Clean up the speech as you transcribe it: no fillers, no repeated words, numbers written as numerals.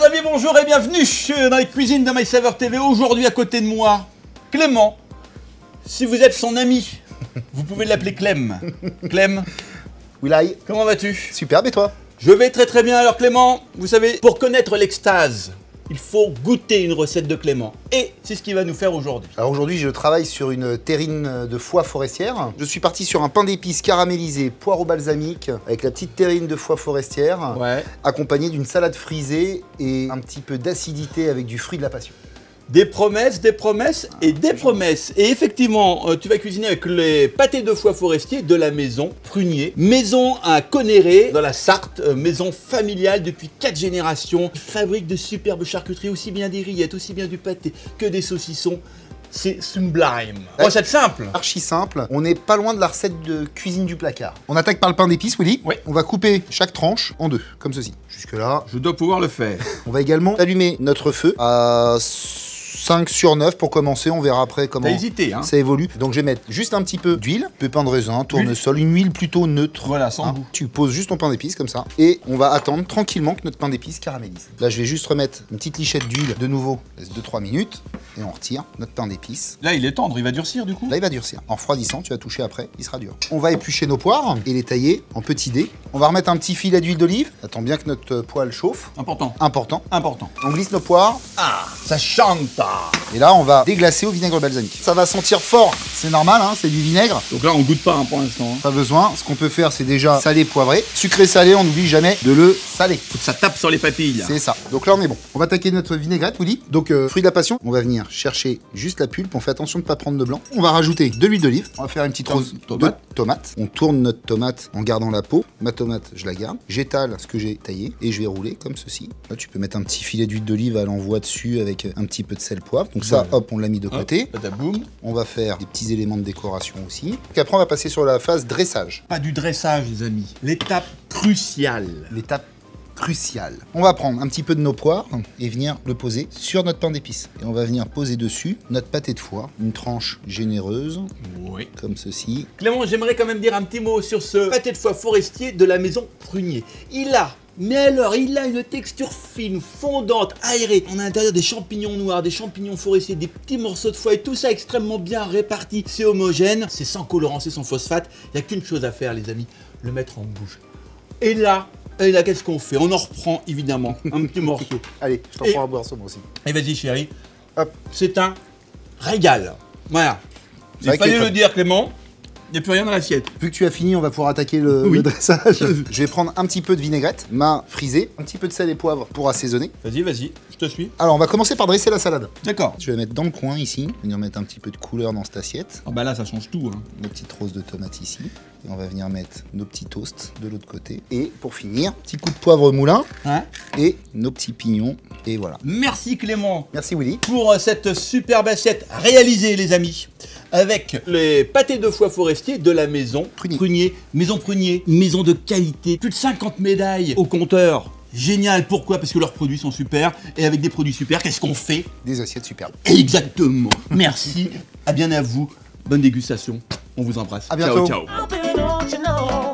Chers amis, bonjour et bienvenue dans les cuisines de MySaveur TV. Aujourd'hui, à côté de moi, Clément. Si vous êtes son ami, vous pouvez l'appeler Clem. Clem, Wilay, comment vas-tu? superbe et toi? Je vais très très bien. Alors Clément, vous savez, pour connaître l'extase, il faut goûter une recette de Clément. Et c'est ce qu'il va nous faire aujourd'hui. Alors aujourd'hui, je travaille sur une terrine de foie forestière. Je suis parti sur un pain d'épices caramélisé, poireau balsamique, avec la petite terrine de foie forestière, accompagnée d'une salade frisée et un petit peu d'acidité avec du fruit de la passion. Des promesses et des promesses. Et effectivement, tu vas cuisiner avec les pâtés de foie forestier de la maison Prunier. Maison à Conneré, dans la Sarthe, maison familiale depuis 4 générations. Ils fabriquent de superbes charcuteries, aussi bien des rillettes, aussi bien du pâté que des saucissons. C'est sublime. Recette simple. Archi simple. On n'est pas loin de la recette de cuisine du placard. On attaque par le pain d'épices, Willy. Oui. On va couper chaque tranche en deux, comme ceci. Jusque là. Je dois pouvoir le faire. On va également allumer notre feu à 5 sur 9 pour commencer, on verra après comment ça évolue. Donc je vais mettre juste un petit peu d'huile, pépins de raisin, tournesol, une huile plutôt neutre. Voilà, sans goût. Tu poses juste ton pain d'épices comme ça et on va attendre tranquillement que notre pain d'épices caramélise. Là je vais juste remettre une petite lichette d'huile de nouveau, laisse 2-3 minutes et on retire notre pain d'épices. Là il est tendre, il va durcir du coup? Là il va durcir. En refroidissant, tu vas toucher après, il sera dur. On va éplucher nos poires et les tailler en petits dés. On va remettre un petit filet d'huile d'olive. Attends bien que notre poêle chauffe. Important. On glisse nos poires. Ah, ça chante. Et là, on va déglacer au vinaigre balsamique. Ça va sentir fort, c'est normal, hein, c'est du vinaigre. Donc là, on goûte pas pour l'instant. Pas besoin. Ce qu'on peut faire, c'est déjà saler, poivrer. Sucré, salé, on n'oublie jamais de le saler. Faut que ça tape sur les papilles. C'est ça. Donc là, on est bon. On va attaquer notre vinaigrette, Willy. Donc, fruit de la passion. On va venir chercher juste la pulpe. On fait attention de ne pas prendre de blanc. On va rajouter de l'huile d'olive. On va faire une petite rose de tomate. On tourne notre tomate en gardant la peau. Ma tomate, je la garde. J'étale ce que j'ai taillé et je vais rouler comme ceci. Là, tu peux mettre un petit filet d'huile d'olive à l'envoi dessus avec un petit peu de sel, poivre. Donc ça, hop, on l'a mis de côté. On va faire des petits éléments de décoration aussi. Donc après, on va passer sur la phase dressage. Pas du dressage, les amis. L'étape cruciale. L'étape cruciale. On va prendre un petit peu de nos poires et venir le poser sur notre pain d'épices. Et on va venir poser dessus notre pâté de foie. Une tranche généreuse. Oui. Comme ceci. Clément, j'aimerais quand même dire un petit mot sur ce pâté de foie forestier de la maison Prunier. Il a une texture fine, fondante, aérée. On a à l'intérieur des champignons noirs, des champignons forestiers, des petits morceaux de foie et tout ça extrêmement bien réparti. C'est homogène, c'est sans colorant, c'est sans phosphate. Il n'y a qu'une chose à faire, les amis, le mettre en bouche. Et là, qu'est-ce qu'on fait? On en reprend évidemment un petit morceau. Allez, je t'en prends un morceau moi aussi. Et vas-y, chérie. Hop. C'est un régal. Voilà. Il fallait le dire, Clément. Il n'y a plus rien dans l'assiette. Vu que tu as fini, on va pouvoir attaquer le dressage. Je vais prendre un petit peu de vinaigrette, main frisée, un petit peu de sel et poivre pour assaisonner. Vas-y, je te suis. Alors, on va commencer par dresser la salade. D'accord. Je vais mettre dans le coin ici, venir mettre un petit peu de couleur dans cette assiette. Ah bah là, ça change tout. Hein. Nos petites roses de tomates ici. Et on va venir mettre nos petits toasts de l'autre côté. Et pour finir, petit coup de poivre moulin. Hein? Et nos petits pignons. Et voilà. Merci Clément. Merci Willy. Pour cette superbe assiette réalisée, les amis, avec les pâtés de foie forestier de la maison Prunier. Maison Prunier, maison de qualité. Plus de 50 médailles au compteur. Génial, pourquoi? Parce que leurs produits sont super. Et avec des produits super, qu'est-ce qu'on fait? Des assiettes superbes. Exactement. Merci. À bien à vous. Bonne dégustation. On vous embrasse. À bientôt. Ciao, ciao.